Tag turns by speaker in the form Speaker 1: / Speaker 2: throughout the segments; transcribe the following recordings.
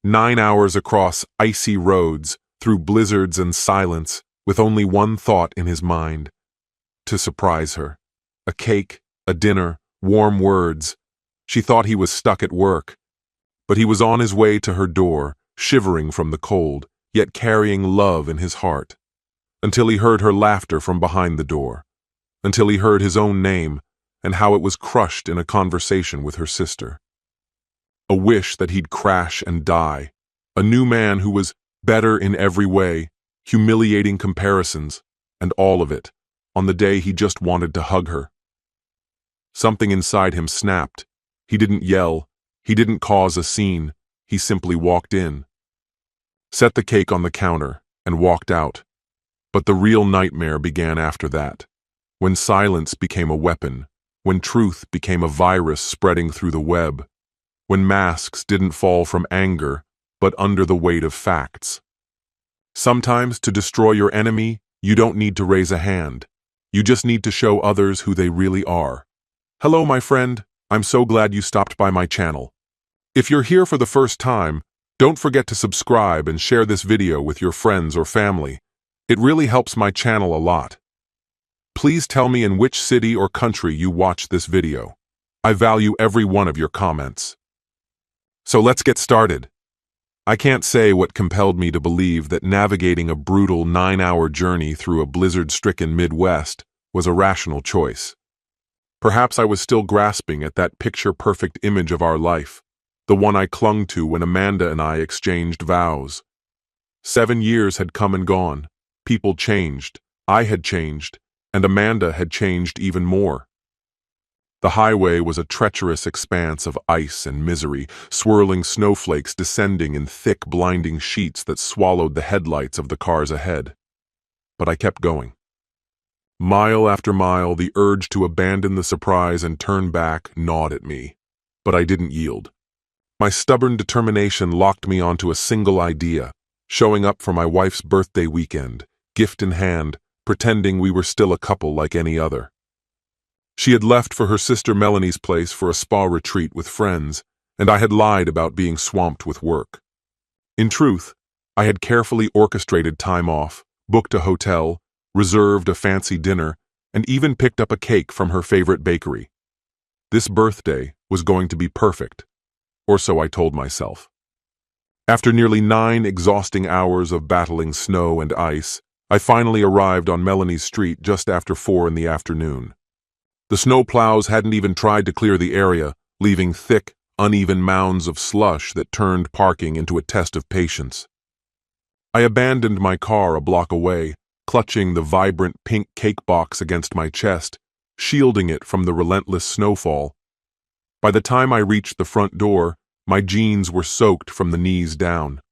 Speaker 1: 9 hours across icy roads, through blizzards and silence, with only one thought in his mind: to surprise her. A cake, a dinner, warm words. She thought he was stuck at work, but he was on his way to her door, shivering from the cold, yet carrying love in his heart. Until he heard her laughter from behind the door. Until he heard his own name, and how it was crushed in a conversation with her sister. A wish that he'd crash and die. A new man who was better in every way, humiliating comparisons, and all of it, on the day he just wanted to hug her. Something inside him snapped. He didn't yell. He didn't cause a scene. He simply walked in, set the cake on the counter, and walked out. But the real nightmare began after that, when silence became a weapon, when truth became a virus spreading through the web, when masks didn't fall from anger, but under the weight of facts. Sometimes to destroy your enemy, you don't need to raise a hand. You just need to show others who they really are. Hello, my friend. I'm so glad you stopped by my channel. If you're here for the first time, don't forget to subscribe and share this video with your friends or family. It really helps my channel a lot. Please tell me in which city or country you watch this video. I value every one of your comments. So let's get started. I can't say what compelled me to believe that navigating a brutal 9-hour journey through a blizzard-stricken Midwest was a rational choice. Perhaps I was still grasping at that picture-perfect image of our life, the one I clung to when Amanda and I exchanged vows. 7 years had come and gone. People changed, I had changed, and Amanda had changed even more. The highway was a treacherous expanse of ice and misery, swirling snowflakes descending in thick, blinding sheets that swallowed the headlights of the cars ahead. But I kept going. Mile after mile, the urge to abandon the surprise and turn back gnawed at me, but I didn't yield. My stubborn determination locked me onto a single idea: showing up for my wife's birthday weekend, gift in hand, pretending we were still a couple like any other. She had left for her sister Melanie's place for a spa retreat with friends, and I had lied about being swamped with work. In truth, I had carefully orchestrated time off, booked a hotel, reserved a fancy dinner, and even picked up a cake from her favorite bakery. This birthday was going to be perfect, or so I told myself. After nearly 9 exhausting hours of battling snow and ice, I finally arrived on Melanie's street just after 4 in the afternoon. The snowplows hadn't even tried to clear the area, leaving thick, uneven mounds of slush that turned parking into a test of patience. I abandoned my car a block away, clutching the vibrant pink cake box against my chest, shielding it from the relentless snowfall. By the time I reached the front door, my jeans were soaked from the knees down.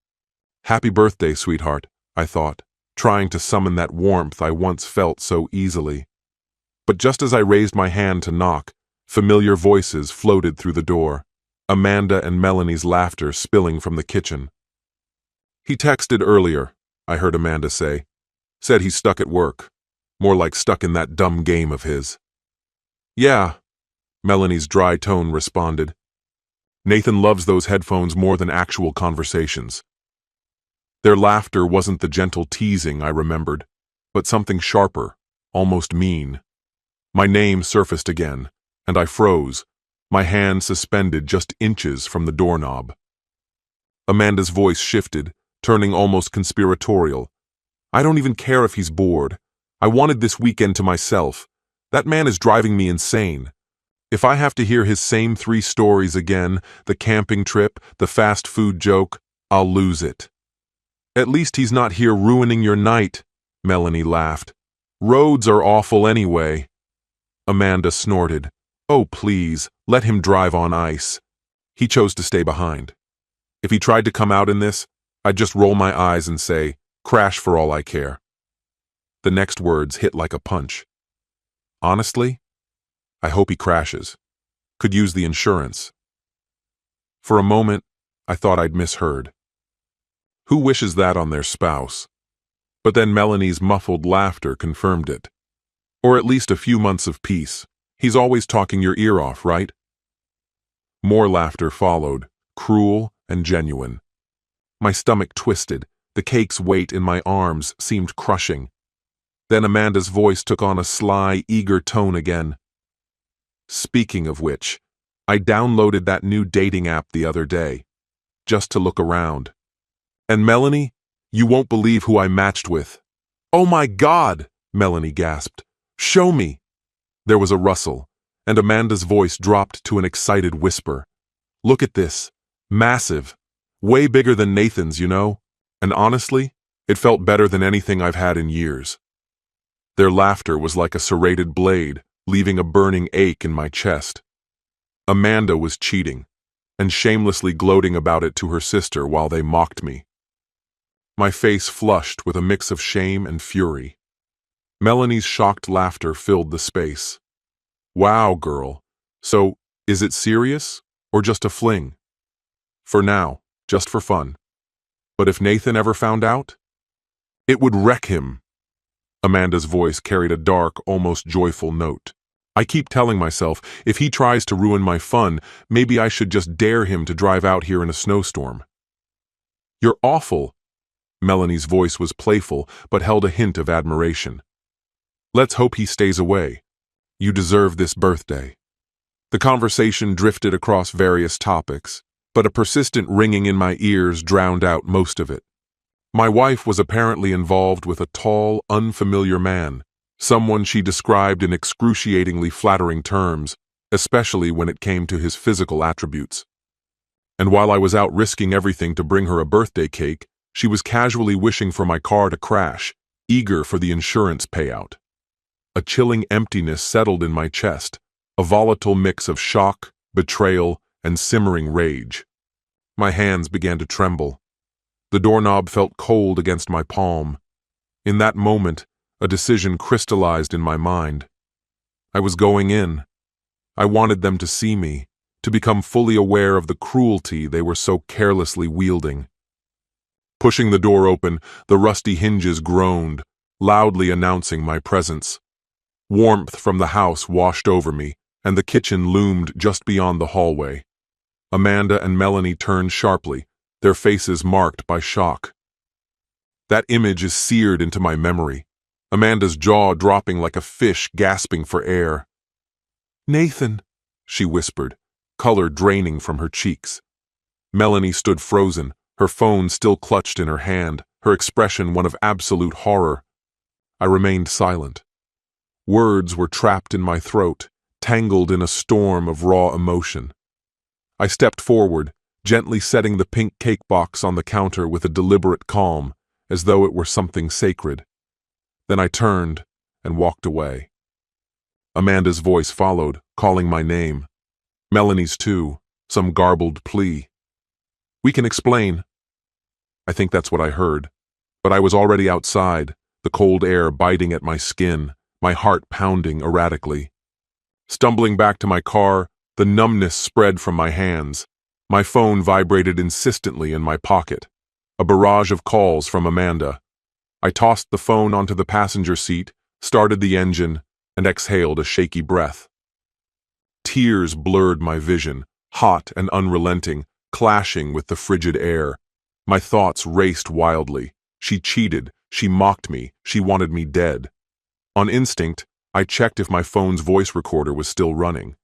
Speaker 1: Happy birthday, sweetheart, I thought, trying to summon that warmth I once felt so easily. But just as I raised my hand to knock, familiar voices floated through the door, Amanda and Melanie's laughter spilling from the kitchen. He texted earlier, I heard Amanda say. Said he's stuck at work. More like stuck in that dumb game of his. Yeah, Melanie's dry tone responded. Nathan loves those headphones more than actual conversations. Their laughter wasn't the gentle teasing I remembered, but something sharper, almost mean. My name surfaced again, and I froze, my hand suspended just inches from the doorknob. Amanda's voice shifted, turning almost conspiratorial. I don't even care if he's bored. I wanted this weekend to myself. That man is driving me insane. If I have to hear his same 3 stories again, the camping trip, the fast food joke, I'll lose it. At least he's not here ruining your night, Melanie laughed. Roads are awful anyway. Amanda snorted. Oh, please, let him drive on ice. He chose to stay behind. If he tried to come out in this, I'd just roll my eyes and say, crash for all I care. The next words hit like a punch. Honestly, I hope he crashes. Could use the insurance. For a moment, I thought I'd misheard. Who wishes that on their spouse? But then Melanie's muffled laughter confirmed it. Or at least a few months of peace. He's always talking your ear off, right? More laughter followed, cruel and genuine. My stomach twisted. The cake's weight in my arms seemed crushing. Then Amanda's voice took on a sly, eager tone again. Speaking of which, I downloaded that new dating app the other day, just to look around. And Melanie, you won't believe who I matched with. Oh my God, Melanie gasped. Show me. There was a rustle, and Amanda's voice dropped to an excited whisper. Look at this. Massive. Way bigger than Nathan's, you know? And honestly, it felt better than anything I've had in years. Their laughter was like a serrated blade, leaving a burning ache in my chest. Amanda was cheating, and shamelessly gloating about it to her sister while they mocked me. My face flushed with a mix of shame and fury. Melanie's shocked laughter filled the space. Wow, girl. So, is it serious, or just a fling? For now, just for fun. But if Nathan ever found out? It would wreck him. Amanda's voice carried a dark, almost joyful note. I keep telling myself, if he tries to ruin my fun, maybe I should just dare him to drive out here in a snowstorm. You're awful. Melanie's voice was playful, but held a hint of admiration. Let's hope he stays away. You deserve this birthday. The conversation drifted across various topics, but a persistent ringing in my ears drowned out most of it. My wife was apparently involved with a tall, unfamiliar man, someone she described in excruciatingly flattering terms, especially when it came to his physical attributes. And while I was out risking everything to bring her a birthday cake, she was casually wishing for my car to crash, eager for the insurance payout. A chilling emptiness settled in my chest, a volatile mix of shock, betrayal, and simmering rage. My hands began to tremble. The doorknob felt cold against my palm. In that moment, a decision crystallized in my mind. I was going in. I wanted them to see me, to become fully aware of the cruelty they were so carelessly wielding. Pushing the door open, the rusty hinges groaned, loudly announcing my presence. Warmth from the house washed over me, and the kitchen loomed just beyond the hallway. Amanda and Melanie turned sharply, their faces marked by shock. That image is seared into my memory, Amanda's jaw dropping like a fish gasping for air. Nathan, she whispered, color draining from her cheeks. Melanie stood frozen, her phone still clutched in her hand, her expression one of absolute horror. I remained silent. Words were trapped in my throat, tangled in a storm of raw emotion. I stepped forward, gently setting the pink cake box on the counter with a deliberate calm, as though it were something sacred. Then I turned and walked away. Amanda's voice followed, calling my name. Melanie's too, some garbled plea. We can explain. I think that's what I heard. But I was already outside, the cold air biting at my skin, my heart pounding erratically. Stumbling back to my car, the numbness spread from my hands. My phone vibrated insistently in my pocket. A barrage of calls from Amanda. I tossed the phone onto the passenger seat, started the engine, and exhaled a shaky breath. Tears blurred my vision, hot and unrelenting, clashing with the frigid air. My thoughts raced wildly. She cheated, she mocked me, she wanted me dead. On instinct, I checked if my phone's voice recorder was still running.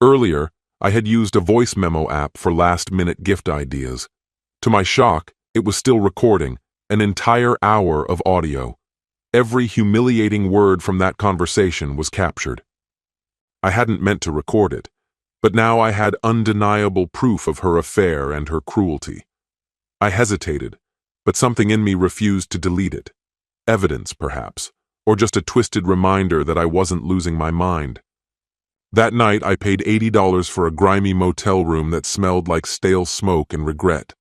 Speaker 1: Earlier, I had used a voice memo app for last-minute gift ideas. To my shock, it was still recording, an entire hour of audio. Every humiliating word from that conversation was captured. I hadn't meant to record it, but now I had undeniable proof of her affair and her cruelty. I hesitated, but something in me refused to delete it. Evidence, perhaps, or just a twisted reminder that I wasn't losing my mind. That night, I paid $80 for a grimy motel room that smelled like stale smoke and regret.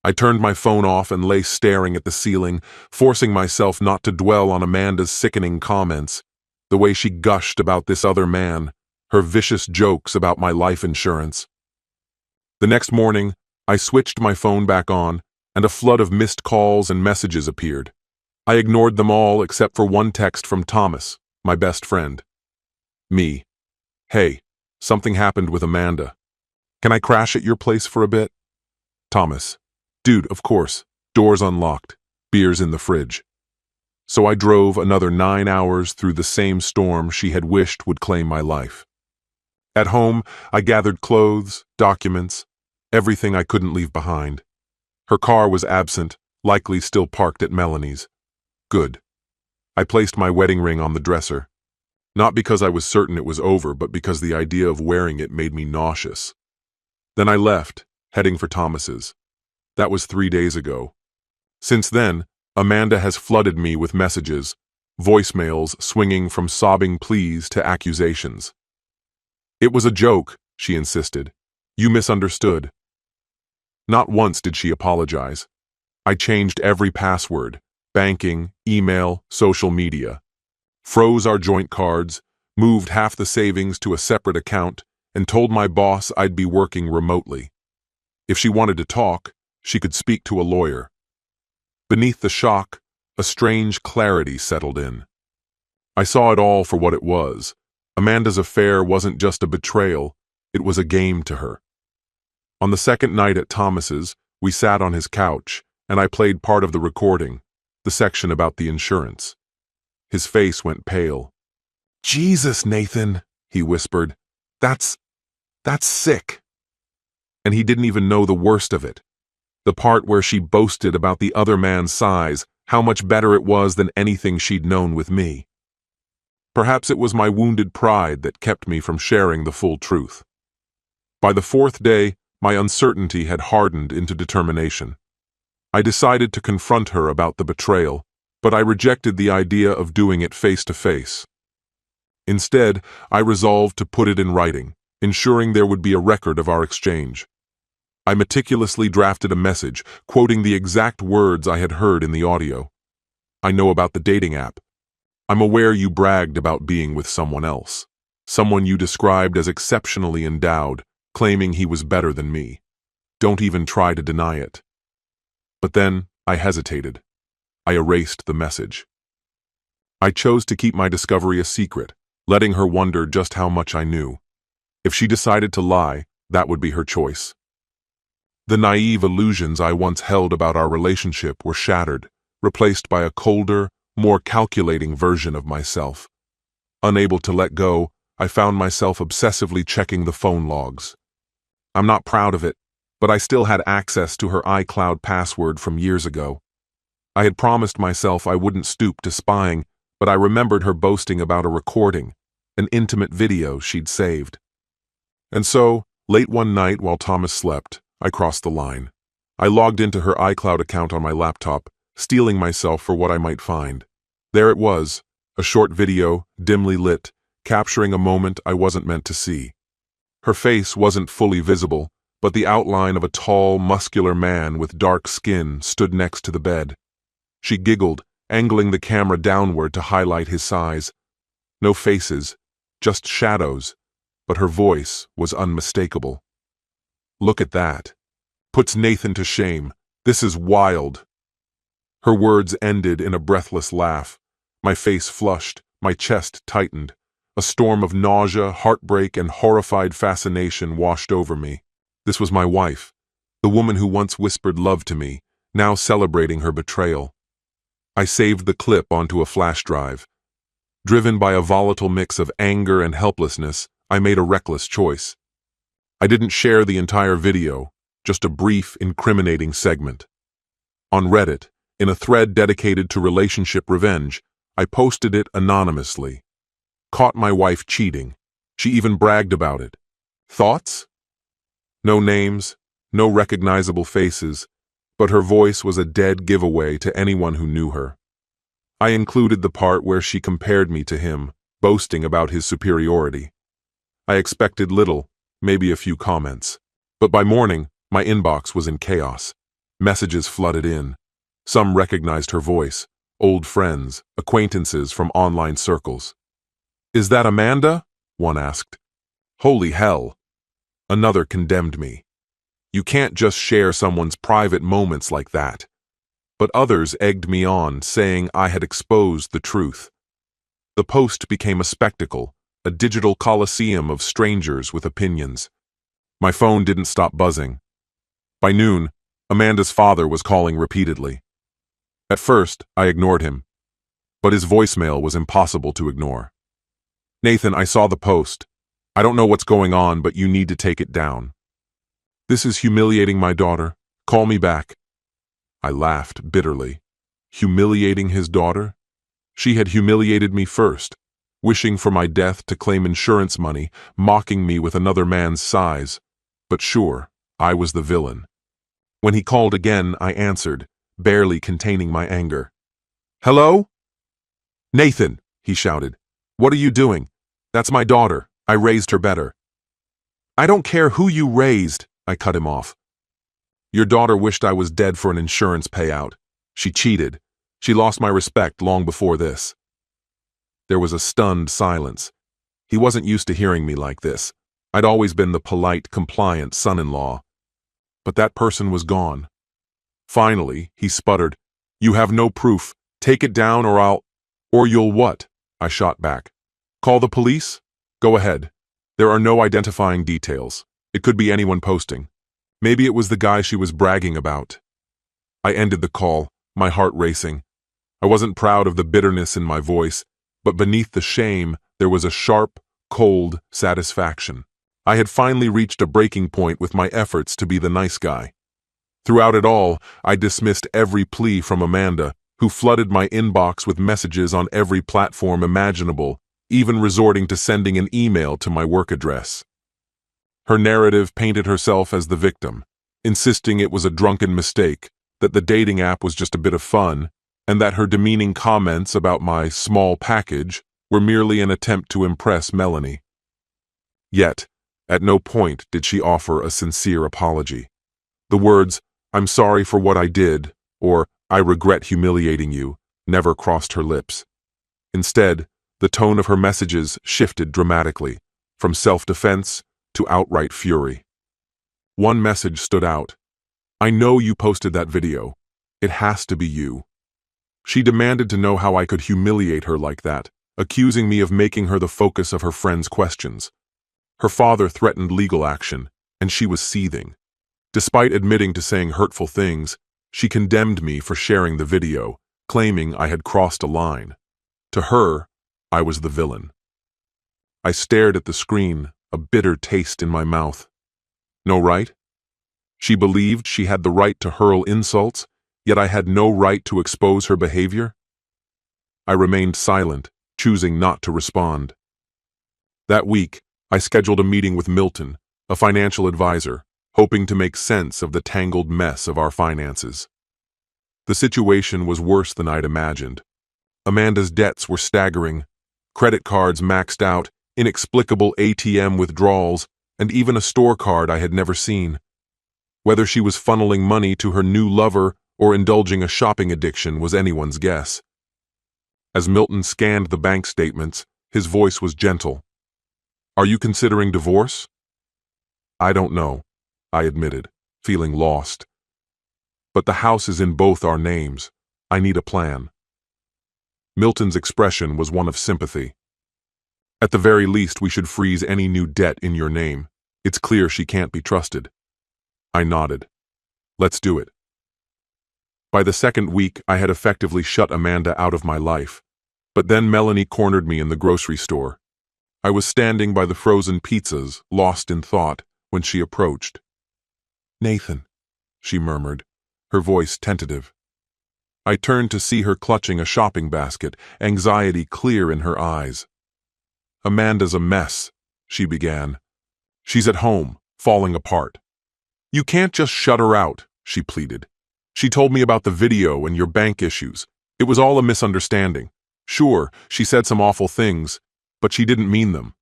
Speaker 1: I turned my phone off and lay staring at the ceiling, forcing myself not to dwell on Amanda's sickening comments, the way she gushed about this other man, her vicious jokes about my life insurance. The next morning, I switched my phone back on, and a flood of missed calls and messages appeared. I ignored them all except for one text from Thomas, my best friend. Me. Hey, something happened with Amanda. Can I crash at your place for a bit? Thomas. Dude, of course. Doors unlocked. Beers in the fridge. So I drove another 9 hours through the same storm she had wished would claim my life. At home, I gathered clothes, documents, everything I couldn't leave behind. Her car was absent, likely still parked at Melanie's. Good. I placed my wedding ring on the dresser. Not because I was certain it was over, but because the idea of wearing it made me nauseous. Then I left, heading for Thomas's. That was 3 days ago. Since then, Amanda has flooded me with messages, voicemails swinging from sobbing pleas to accusations. It was a joke, she insisted. You misunderstood. Not once did she apologize. I changed every password, banking, email, social media. Froze our joint cards, moved half the savings to a separate account, and told my boss I'd be working remotely. If she wanted to talk, she could speak to a lawyer. Beneath the shock, a strange clarity settled in. I saw it all for what it was. Amanda's affair wasn't just a betrayal, it was a game to her. On the second night at Thomas's, we sat on his couch, and I played part of the recording, the section about the insurance. His face went pale. "Jesus, Nathan," he whispered. That's sick." And he didn't even know the worst of it. The part where she boasted about the other man's size, how much better it was than anything she'd known with me. Perhaps it was my wounded pride that kept me from sharing the full truth. By the fourth day, my uncertainty had hardened into determination. I decided to confront her about the betrayal, but I rejected the idea of doing it face to face. Instead, I resolved to put it in writing, ensuring there would be a record of our exchange. I meticulously drafted a message, quoting the exact words I had heard in the audio. "I know about the dating app. I'm aware you bragged about being with someone else, someone you described as exceptionally endowed, claiming he was better than me. Don't even try to deny it." But then, I hesitated. I erased the message. I chose to keep my discovery a secret, letting her wonder just how much I knew. If she decided to lie, that would be her choice. The naive illusions I once held about our relationship were shattered, replaced by a colder, more calculating version of myself. Unable to let go, I found myself obsessively checking the phone logs. I'm not proud of it, but I still had access to her iCloud password from years ago. I had promised myself I wouldn't stoop to spying, but I remembered her boasting about a recording, an intimate video she'd saved. And so, late one night while Thomas slept, I crossed the line. I logged into her iCloud account on my laptop, steeling myself for what I might find. There it was, a short video, dimly lit, capturing a moment I wasn't meant to see. Her face wasn't fully visible, but the outline of a tall, muscular man with dark skin stood next to the bed. She giggled, angling the camera downward to highlight his size. No faces, just shadows, but her voice was unmistakable. "Look at that. Puts Nathan to shame. This is wild." Her words ended in a breathless laugh. My face flushed, my chest tightened. A storm of nausea, heartbreak, and horrified fascination washed over me. This was my wife, the woman who once whispered love to me, now celebrating her betrayal. I saved the clip onto a flash drive. Driven by a volatile mix of anger and helplessness, I made a reckless choice. I didn't share the entire video, just a brief, incriminating segment. On Reddit, in a thread dedicated to relationship revenge, I posted it anonymously. Caught my wife cheating. She even bragged about it. Thoughts? No names, no recognizable faces, but her voice was a dead giveaway to anyone who knew her. I included the part where she compared me to him, boasting about his superiority. I expected little, maybe a few comments. But by morning, my inbox was in chaos. Messages flooded in. Some recognized her voice, old friends, acquaintances from online circles. "Is that Amanda?" one asked. "Holy hell." Another condemned me. "You can't just share someone's private moments like that." But others egged me on, saying I had exposed the truth. The post became a spectacle, a digital coliseum of strangers with opinions. My phone didn't stop buzzing. By noon, Amanda's father was calling repeatedly. At first, I ignored him, but his voicemail was impossible to ignore. Nathan, I saw the post. I don't know what's going on, but you need to take it down. This is humiliating my daughter. Call me back. I laughed bitterly. Humiliating his daughter? She had humiliated me first, wishing for my death to claim insurance money, mocking me with another man's size. But sure, I was the villain. When he called again, I answered, barely containing my anger. Hello? Nathan, he shouted. What are you doing? That's my daughter. I raised her better. I don't care who you raised, I cut him off. Your daughter wished I was dead for an insurance payout. She cheated. She lost my respect long before this. There was a stunned silence. He wasn't used to hearing me like this. I'd always been the polite, compliant son-in-law. But that person was gone. Finally, he sputtered, You have no proof. Take it down or you'll what? I shot back. Call the police? Go ahead. There are no identifying details. It could be anyone posting. Maybe it was the guy she was bragging about. I ended the call, my heart racing. I wasn't proud of the bitterness in my voice, but beneath the shame, there was a sharp, cold satisfaction. I had finally reached a breaking point with my efforts to be the nice guy. Throughout it all, I dismissed every plea from Amanda, who flooded my inbox with messages on every platform imaginable, even resorting to sending an email to my work address. Her narrative painted herself as the victim, insisting it was a drunken mistake, that the dating app was just a bit of fun, and that her demeaning comments about my small package were merely an attempt to impress Melanie. Yet, at no point did she offer a sincere apology. The words, I'm sorry for what I did, or I regret humiliating you, never crossed her lips. Instead, the tone of her messages shifted dramatically, from self-defense to outright fury. One message stood out. I know you posted that video. It has to be you. She demanded to know how I could humiliate her like that, accusing me of making her the focus of her friends' questions. Her father threatened legal action, and she was seething. Despite admitting to saying hurtful things, she condemned me for sharing the video, claiming I had crossed a line. To her, I was the villain. I stared at the screen, a bitter taste in my mouth. No right? She believed she had the right to hurl insults, yet I had no right to expose her behavior? I remained silent, choosing not to respond. That week, I scheduled a meeting with Milton, a financial advisor, hoping to make sense of the tangled mess of our finances. The situation was worse than I'd imagined. Amanda's debts were staggering, credit cards maxed out, inexplicable ATM withdrawals, and even a store card I had never seen. Whether she was funneling money to her new lover or indulging a shopping addiction was anyone's guess. As Milton scanned the bank statements, his voice was gentle. Are you considering divorce? I don't know, I admitted, feeling lost. But the house is in both our names. I need a plan. Milton's expression was one of sympathy. At the very least, we should freeze any new debt in your name. It's clear she can't be trusted. I nodded. Let's do it. By the second week, I had effectively shut Amanda out of my life. But then Melanie cornered me in the grocery store. I was standing by the frozen pizzas, lost in thought, when she approached. Nathan, she murmured, her voice tentative. I turned to see her clutching a shopping basket, anxiety clear in her eyes. Amanda's a mess, she began. She's at home, falling apart. You can't just shut her out, she pleaded. She told me about the video and your bank issues. It was all a misunderstanding. Sure, she said some awful things, but she didn't mean them.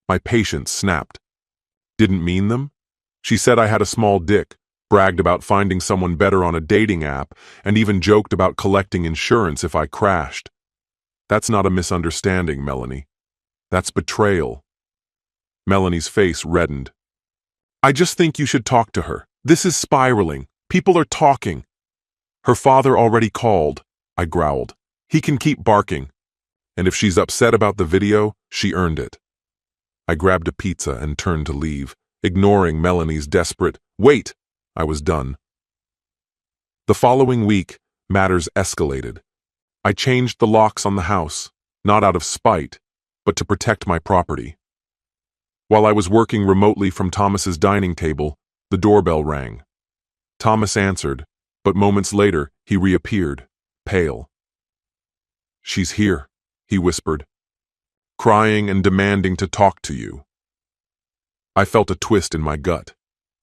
Speaker 1: My patience snapped. Didn't mean them? She said I had a small dick, bragged about finding someone better on a dating app, and even joked about collecting insurance if I crashed. That's not a misunderstanding, Melanie. That's betrayal. Melanie's face reddened. I just think you should talk to her. This is spiraling. People are talking. Her father already called, I growled. He can keep barking. And if she's upset about the video, she earned it. I grabbed a pizza and turned to leave, ignoring Melanie's desperate, wait! I was done. The following week, matters escalated. I changed the locks on the house, not out of spite, but to protect my property. While I was working remotely from Thomas's dining table, the doorbell rang. Thomas answered, but moments later he reappeared, pale. "She's here," he whispered, "crying and demanding to talk to you." I felt a twist in my gut.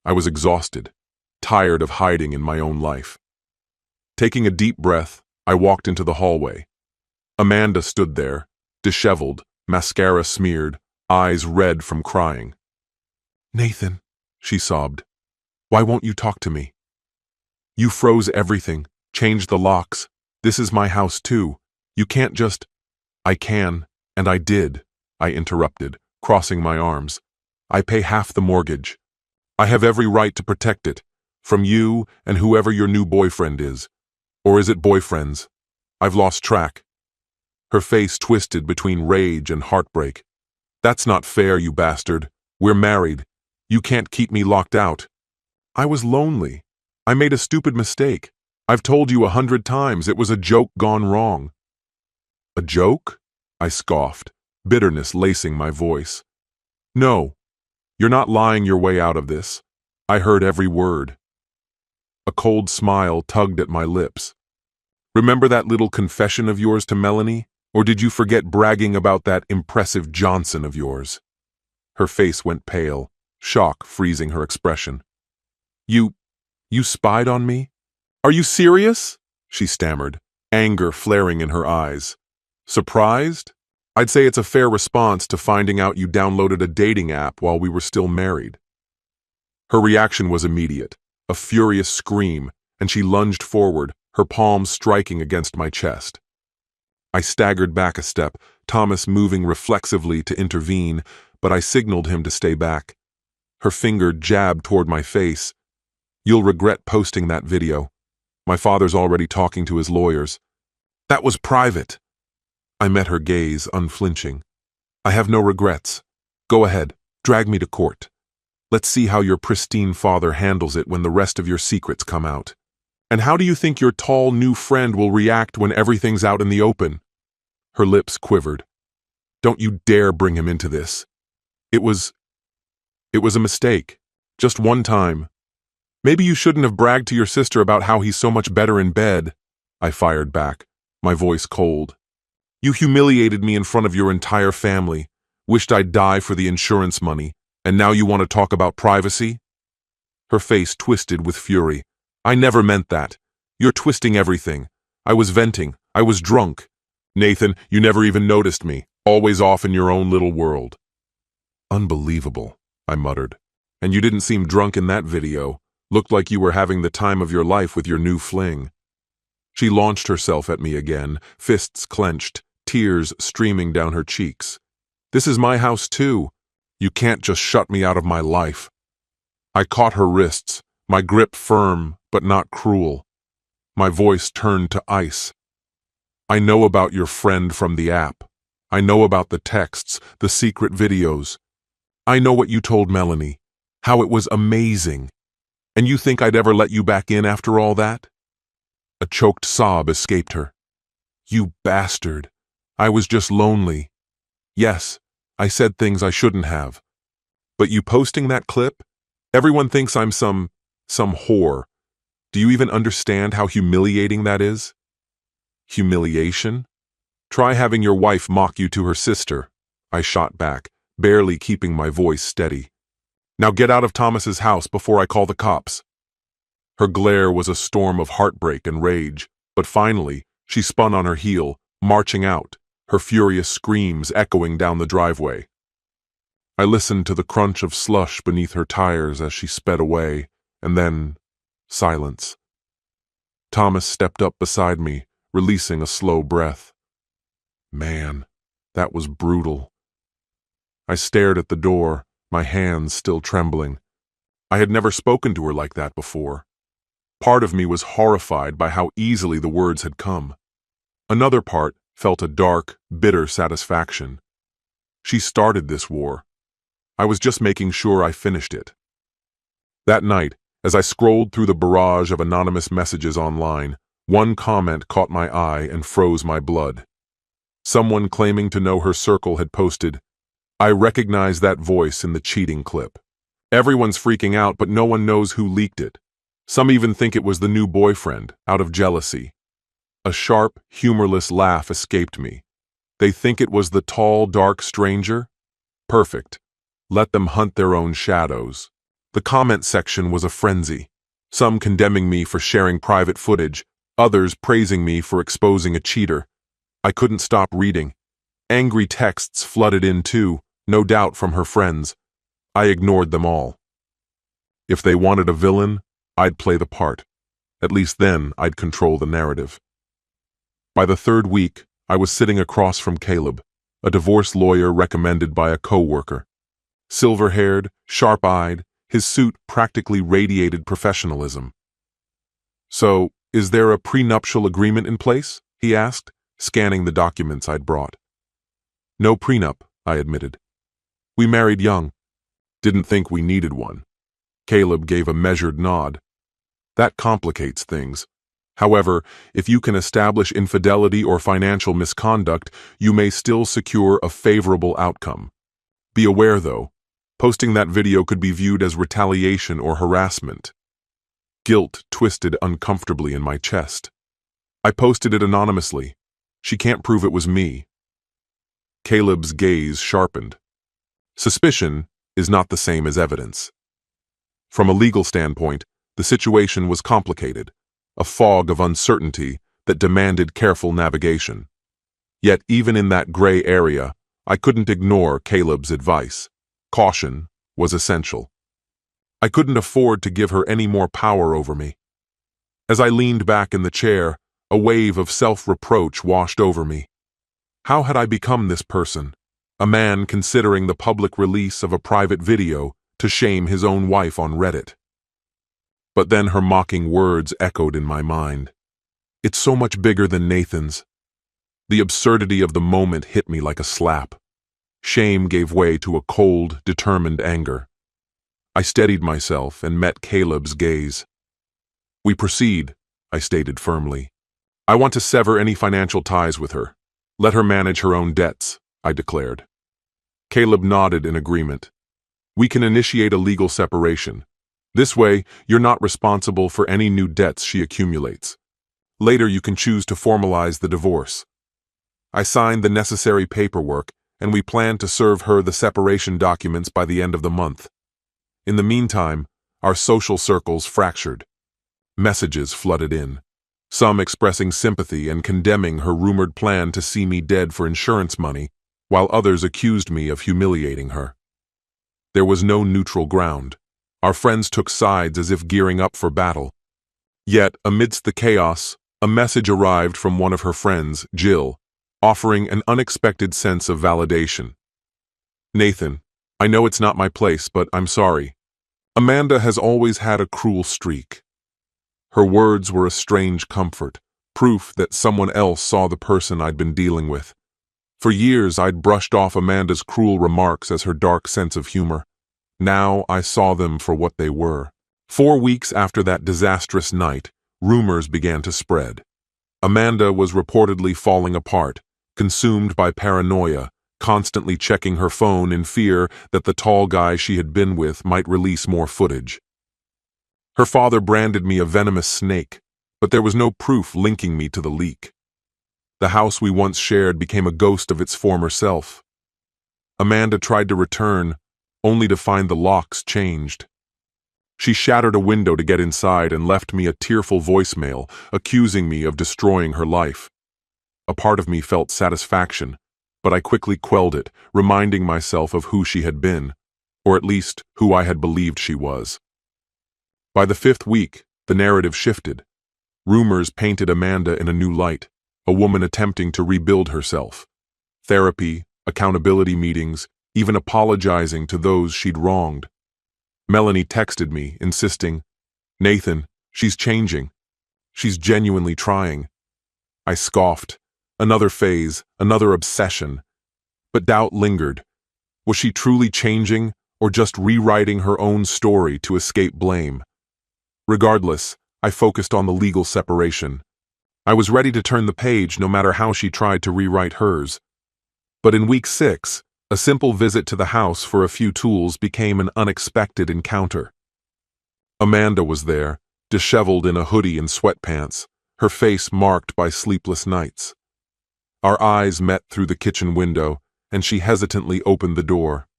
Speaker 1: I was exhausted, tired of hiding in my own life. Taking a deep breath, I walked into the hallway. Amanda stood there, disheveled, mascara smeared, eyes red from crying. "Nathan," she sobbed, "why won't you talk to me? You froze everything, changed the locks. This is my house too. You can't just—" "I can, and I did," I interrupted, crossing my arms. "I pay half the mortgage. I have every right to protect it, from you and whoever your new boyfriend is. Or is it boyfriends? I've lost track." Her face twisted between rage and heartbreak. "That's not fair, you bastard. We're married. You can't keep me locked out." "I was lonely. I made a stupid mistake. I've told you 100 times it was a joke gone wrong." "A joke?" I scoffed, bitterness lacing my voice. "No, you're not lying your way out of this. I heard every word." A cold smile tugged at my lips. "Remember that little confession of yours to Melanie? Or did you forget bragging about that impressive Johnson of yours?" Her face went pale, shock freezing her expression. You spied on me? Are you serious?" she stammered, anger flaring in her eyes. "Surprised? I'd say it's a fair response to finding out you downloaded a dating app while we were still married." Her reaction was immediate, a furious scream, and she lunged forward, her palms striking against my chest. I staggered back a step, Thomas moving reflexively to intervene, but I signaled him to stay back. Her finger jabbed toward my face. "You'll regret posting that video. My father's already talking to his lawyers." "That was private." I met her gaze, unflinching. "I have no regrets. Go ahead, drag me to court. Let's see how your pristine father handles it when the rest of your secrets come out. And how do you think your tall new friend will react when everything's out in the open?" Her lips quivered. "Don't you dare bring him into this. It was a mistake. Just one time. Maybe you shouldn't have bragged to your sister about how he's so much better in bed," I fired back, my voice cold. "You humiliated me in front of your entire family, wished I'd die for the insurance money, and now you want to talk about privacy?" Her face twisted with fury. "I never meant that. You're twisting everything. I was venting. I was drunk. Nathan, you never even noticed me, always off in your own little world." "Unbelievable," I muttered. "And you didn't seem drunk in that video. Looked like you were having the time of your life with your new fling." She launched herself at me again, fists clenched, tears streaming down her cheeks. "This is my house too. You can't just shut me out of my life." I caught her wrists, my grip firm but not cruel. My voice turned to ice. "I know about your friend from the app. I know about the texts, the secret videos. I know what you told Melanie, how it was amazing. And you think I'd ever let you back in after all that?" A choked sob escaped her. "You bastard. I was just lonely. Yes, I said things I shouldn't have. But you posting that clip? Everyone thinks I'm some whore. Do you even understand how humiliating that is?" "Humiliation? Try having your wife mock you to her sister," I shot back, barely keeping my voice steady. "Now get out of Thomas's house before I call the cops." Her glare was a storm of heartbreak and rage, but finally, she spun on her heel, marching out, her furious screams echoing down the driveway. I listened to the crunch of slush beneath her tires as she sped away, and then silence. Thomas stepped up beside me, releasing a slow breath. Man, that was brutal. I stared at the door, my hands still trembling. I had never spoken to her like that before. Part of me was horrified by how easily the words had come. Another part felt a dark, bitter satisfaction. She started this war. I was just making sure I finished it. That night, As I scrolled through the barrage of anonymous messages online, one comment caught my eye and froze my blood. Someone claiming to know her circle had posted, "I recognize that voice in the cheating clip. Everyone's freaking out, but no one knows who leaked it. Some even think it was the new boyfriend, out of jealousy." A sharp, humorless laugh escaped me. They think it was the tall, dark stranger? Perfect. Let them hunt their own shadows. The comment section was a frenzy. Some condemning me for sharing private footage, others praising me for exposing a cheater. I couldn't stop reading. Angry texts flooded in too, no doubt from her friends. I ignored them all. If they wanted a villain, I'd play the part. At least then I'd control the narrative. By the third week, I was sitting across from Caleb, a divorce lawyer recommended by a coworker. Silver-haired, sharp-eyed, his suit practically radiated professionalism. "So, is there a prenuptial agreement in place?" he asked, scanning the documents I'd brought. "No prenup," I admitted. "We married young. Didn't think we needed one." Caleb gave a measured nod. "That complicates things. However, if you can establish infidelity or financial misconduct, you may still secure a favorable outcome. Be aware, though, posting that video could be viewed as retaliation or harassment." Guilt twisted uncomfortably in my chest. "I posted it anonymously. She can't prove it was me." Caleb's gaze sharpened. Suspicion is not the same as evidence. From a legal standpoint, the situation was complicated, a fog of uncertainty that demanded careful navigation. Yet even in that gray area, I couldn't ignore Caleb's advice. Caution was essential. I couldn't afford to give her any more power over me. As I leaned back in the chair, a wave of self-reproach washed over me. How had I become this person? A man considering the public release of a private video to shame his own wife on Reddit. But then her mocking words echoed in my mind. "It's so much bigger than Nathan's." The absurdity of the moment hit me like a slap. Shame gave way to a cold, determined anger. I steadied myself and met Caleb's gaze. "We proceed," I stated firmly. "I want to sever any financial ties with her. Let her manage her own debts," I declared. Caleb nodded in agreement. "We can initiate a legal separation. This way, you're not responsible for any new debts she accumulates. Later, you can choose to formalize the divorce." I signed the necessary paperwork, and we planned to serve her the separation documents by the end of the month. In the meantime, our social circles fractured. Messages flooded in, some expressing sympathy and condemning her rumored plan to see me dead for insurance money, while others accused me of humiliating her. There was no neutral ground. Our friends took sides as if gearing up for battle. Yet, amidst the chaos, a message arrived from one of her friends, Jill, offering an unexpected sense of validation. "Nathan, I know it's not my place, but I'm sorry. Amanda has always had a cruel streak." Her words were a strange comfort, proof that someone else saw the person I'd been dealing with. For years, I'd brushed off Amanda's cruel remarks as her dark sense of humor. Now I saw them for what they were. 4 weeks after that disastrous night, rumors began to spread. Amanda was reportedly falling apart, consumed by paranoia, constantly checking her phone in fear that the tall guy she had been with might release more footage. Her father branded me a venomous snake, but there was no proof linking me to the leak. The house we once shared became a ghost of its former self. Amanda tried to return, only to find the locks changed. She shattered a window to get inside and left me a tearful voicemail accusing me of destroying her life. A part of me felt satisfaction, but I quickly quelled it, reminding myself of who she had been, or at least who I had believed she was. By the 5th week, the narrative shifted. Rumors painted Amanda in a new light, a woman attempting to rebuild herself. Therapy, accountability meetings, even apologizing to those she'd wronged. Melanie texted me, insisting, "Nathan, she's changing. She's genuinely trying." I scoffed. Another phase, another obsession. But doubt lingered. Was she truly changing, or just rewriting her own story to escape blame? Regardless, I focused on the legal separation. I was ready to turn the page no matter how she tried to rewrite hers. But in week 6, a simple visit to the house for a few tools became an unexpected encounter. Amanda was there, disheveled in a hoodie and sweatpants, her face marked by sleepless nights. Our eyes met through the kitchen window, and she hesitantly opened the door.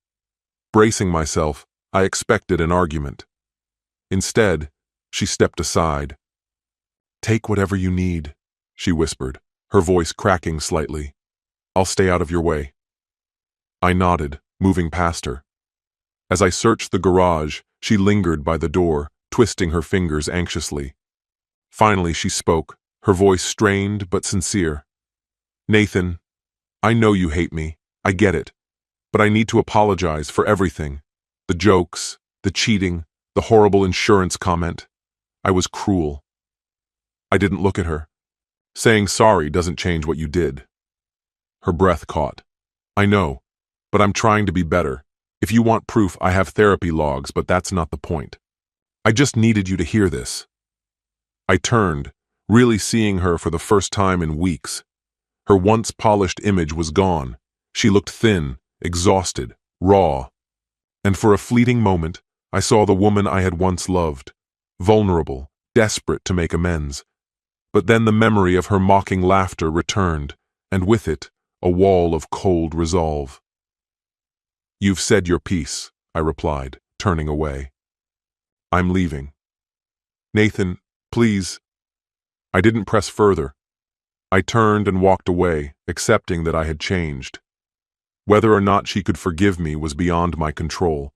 Speaker 1: Bracing myself, I expected an argument. Instead, she stepped aside. "Take whatever you need," she whispered, her voice cracking slightly. "I'll stay out of your way." I nodded, moving past her. As I searched the garage, she lingered by the door, twisting her fingers anxiously. Finally, she spoke, her voice strained but sincere. "Nathan, I know you hate me. I get it. But I need to apologize for everything. The jokes, the cheating, the horrible insurance comment. I was cruel." I didn't look at her. "Saying sorry doesn't change what you did." Her breath caught. "I know, but I'm trying to be better. If you want proof, I have therapy logs, but that's not the point. I just needed you to hear this." I turned, really seeing her for the first time in weeks. Her once polished image was gone. She looked thin, exhausted, raw. And for a fleeting moment, I saw the woman I had once loved, vulnerable, desperate to make amends. But then the memory of her mocking laughter returned, and with it, a wall of cold resolve. "You've said your piece," I replied, turning away. "I'm leaving." "Nathan, please." I didn't press further. I turned and walked away, accepting that I had changed. Whether or not she could forgive me was beyond my control.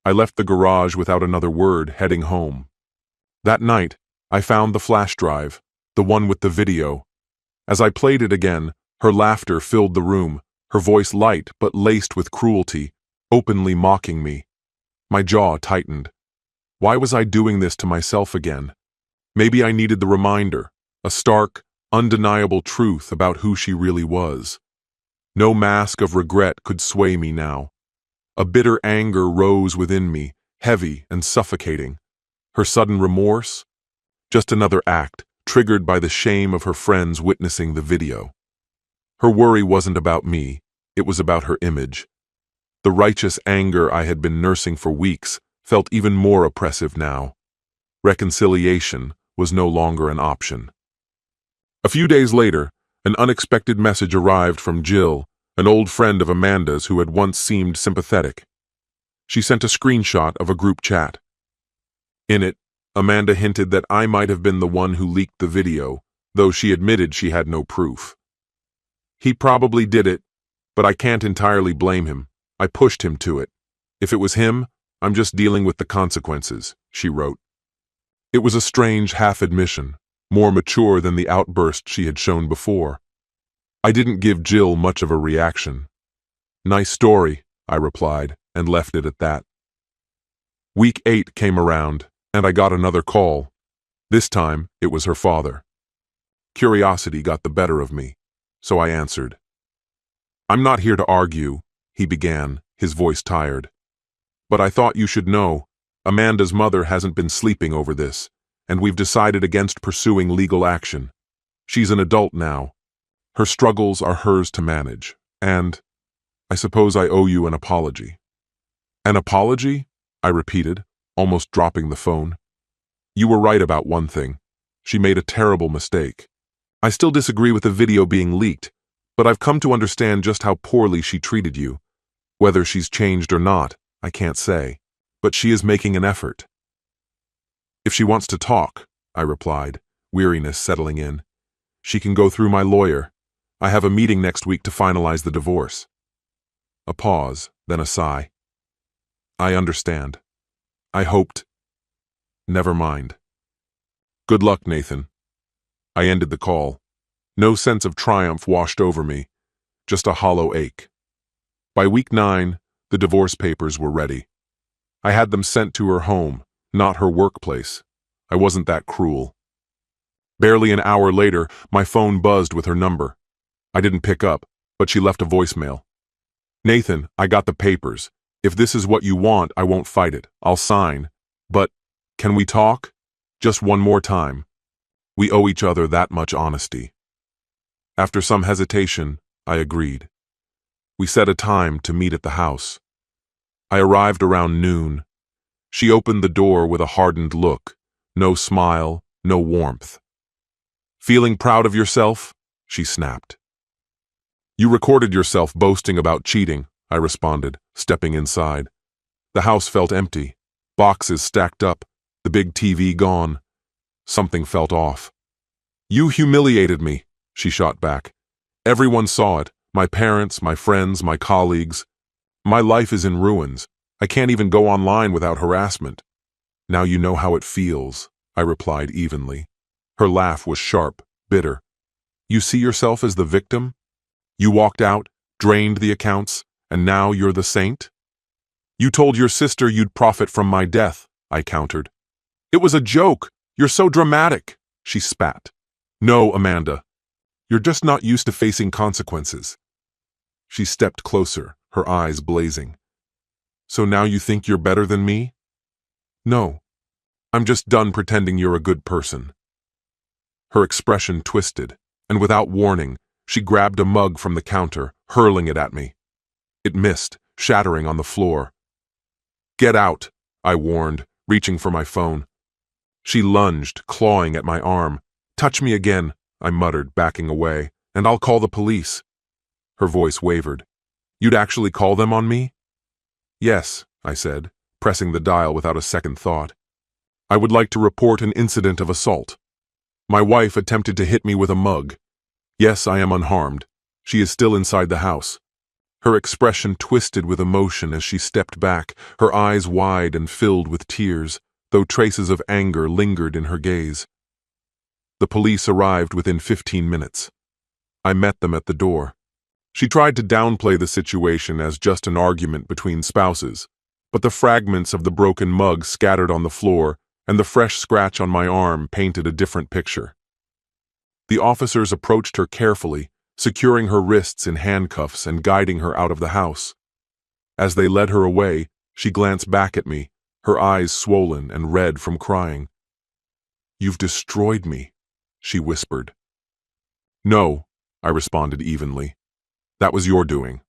Speaker 1: I left the garage without another word, heading home. That night, I found the flash drive, the one with the video. As I played it again, her laughter filled the room, her voice light but laced with cruelty, openly mocking me. My jaw tightened. Why was I doing this to myself again? Maybe I needed the reminder, a stark, undeniable truth about who she really was. No mask of regret could sway me now. A bitter anger rose within me, heavy and suffocating. Her sudden remorse? Just another act, triggered by the shame of her friends witnessing the video. Her worry wasn't about me, it was about her image. The righteous anger I had been nursing for weeks felt even more oppressive now. Reconciliation was no longer an option. A few days later, an unexpected message arrived from Jill, an old friend of Amanda's who had once seemed sympathetic. She sent a screenshot of a group chat. In it, Amanda hinted that I might have been the one who leaked the video, though she admitted she had no proof. "He probably did it, but I can't entirely blame him. I pushed him to it. If it was him, I'm just dealing with the consequences," she wrote. It was a strange half-admission, more mature than the outburst she had shown before. I didn't give Jill much of a reaction. "Nice story," I replied, and left it at that. Week 8 came around, and I got another call. This time, it was her father. Curiosity got the better of me, so I answered. "I'm not here to argue," he began, his voice tired. "But I thought you should know, Amanda's mother hasn't been sleeping over this, and we've decided against pursuing legal action. She's an adult now. Her struggles are hers to manage, and I suppose I owe you an apology." "An apology?" I repeated, almost dropping the phone. "You were right about one thing. She made a terrible mistake. I still disagree with the video being leaked, but I've come to understand just how poorly she treated you. Whether she's changed or not, I can't say, but she is making an effort." "If she wants to talk," I replied, weariness settling in, "she can go through my lawyer. I have a meeting next week to finalize the divorce." A pause, then a sigh. "I understand. I hoped. Never mind. Good luck, Nathan." I ended the call. No sense of triumph washed over me, just a hollow ache. By week 9, the divorce papers were ready. I had them sent to her home, not her workplace. I wasn't that cruel. Barely an hour later, my phone buzzed with her number. I didn't pick up, but she left a voicemail. "Nathan, I got the papers. If this is what you want, I won't fight it. I'll sign. But, can we talk?" Just one more time. We owe each other that much honesty. After some hesitation, I agreed. We set a time to meet at the house. I arrived around noon. She opened the door with a hardened look, no smile, no warmth. "Feeling proud of yourself?" she snapped. "You recorded yourself boasting about cheating," I responded, stepping inside. The house felt empty, boxes stacked up, the big TV gone. Something felt off. "You humiliated me," she shot back. "Everyone saw it, my parents, my friends, my colleagues. My life is in ruins. I can't even go online without harassment." "Now you know how it feels," I replied evenly. Her laugh was sharp, bitter. "You see yourself as the victim? You walked out, drained the accounts, and now you're the saint?" "You told your sister you'd profit from my death," I countered. "It was a joke. You're so dramatic," she spat. "No, Amanda. You're just not used to facing consequences." She stepped closer, her eyes blazing. "So now you think you're better than me?" "No. I'm just done pretending you're a good person." Her expression twisted, and without warning, she grabbed a mug from the counter, hurling it at me. It missed, shattering on the floor. "Get out," I warned, reaching for my phone. She lunged, clawing at my arm. "Touch me again," I muttered, backing away, "and I'll call the police." Her voice wavered. "You'd actually call them on me?" "Yes," I said, pressing the dial without a second thought. "I would like to report an incident of assault. My wife attempted to hit me with a mug. Yes, I am unharmed. She is still inside the house." Her expression twisted with emotion as she stepped back, her eyes wide and filled with tears, though traces of anger lingered in her gaze. The police arrived within 15 minutes. I met them at the door. She tried to downplay the situation as just an argument between spouses, but the fragments of the broken mug scattered on the floor and the fresh scratch on my arm painted a different picture. The officers approached her carefully, securing her wrists in handcuffs and guiding her out of the house. As they led her away, she glanced back at me, her eyes swollen and red from crying. "You've destroyed me," she whispered. "No," I responded evenly. "That was your doing."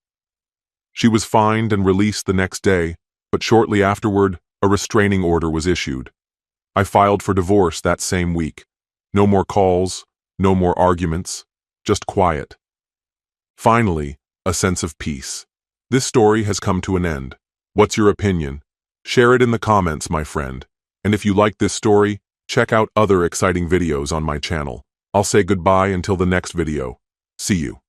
Speaker 1: She was fined and released the next day, but shortly afterward, a restraining order was issued. I filed for divorce that same week. No more calls, no more arguments, just quiet. Finally, a sense of peace. This story has come to an end. What's your opinion? Share it in the comments, my friend. And if you like this story, check out other exciting videos on my channel. I'll say goodbye until the next video. See you.